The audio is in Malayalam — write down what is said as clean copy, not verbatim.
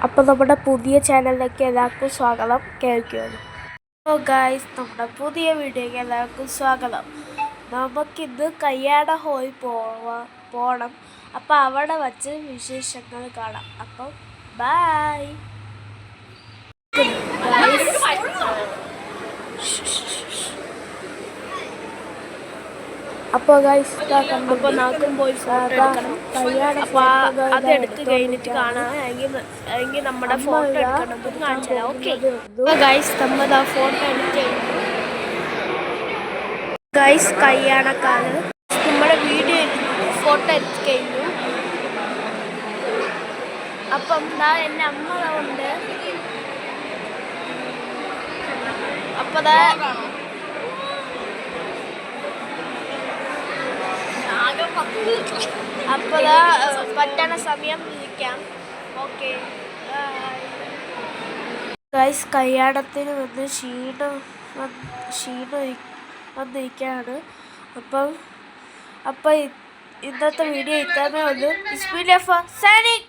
അപ്പോൾ നമ്മുടെ പുതിയ ചാനലിലേക്ക് എല്ലാവർക്കും സ്വാഗതം. കേൾക്കുമല്ലോ. അപ്പോൾ ഗായ്സ്, നമ്മുടെ പുതിയ വീഡിയോയ്ക്ക് എല്ലാവർക്കും സ്വാഗതം. നമുക്കിന്ന് കയ്യാട ഹോയിൽ പോകണം. അപ്പോൾ അവിടെ വച്ച് വിശേഷങ്ങൾ കാണാം. അപ്പം ബൈ. അപ്പോൾ ഗൈസ്, അപ്പോൾ നമുക്കും പോയി ഫോട്ടോ എടുക്കണം. അപ്പോൾ അതെടുത്ത് കഴിഞ്ഞിട്ട് കാണാം. എങ്കിൽ നമ്മുടെ ഫോട്ടോ എടുക്കണം കാണിച്ചു തരാം. ഓക്കെ ഗൈസ്, നമ്മൾ ആ ഫോട്ടോ എടുത്ത് ഗൈസ് കയ്യാണക്കാര് നമ്മുടെ വീഡിയോ ഫോട്ടോ എടുത്ത് കഴിഞ്ഞു. അപ്പം എൻ്റെ അമ്മ ഉണ്ട്. അപ്പോൾ അപ്പോൾ പറ്റണ സമയം വിളിക്കാം. ഓക്കെ ഗൈസ്, കയ്യാടത്തിന് വന്ന് ക്ഷീണം വന്നിരിക്കുകയാണ്. അപ്പം ഇന്നത്തെ വീഡിയോ ഇത്രമേ ഉള്ളൂ. ബിസ്മില്ലാഹ് സൈനിങ്.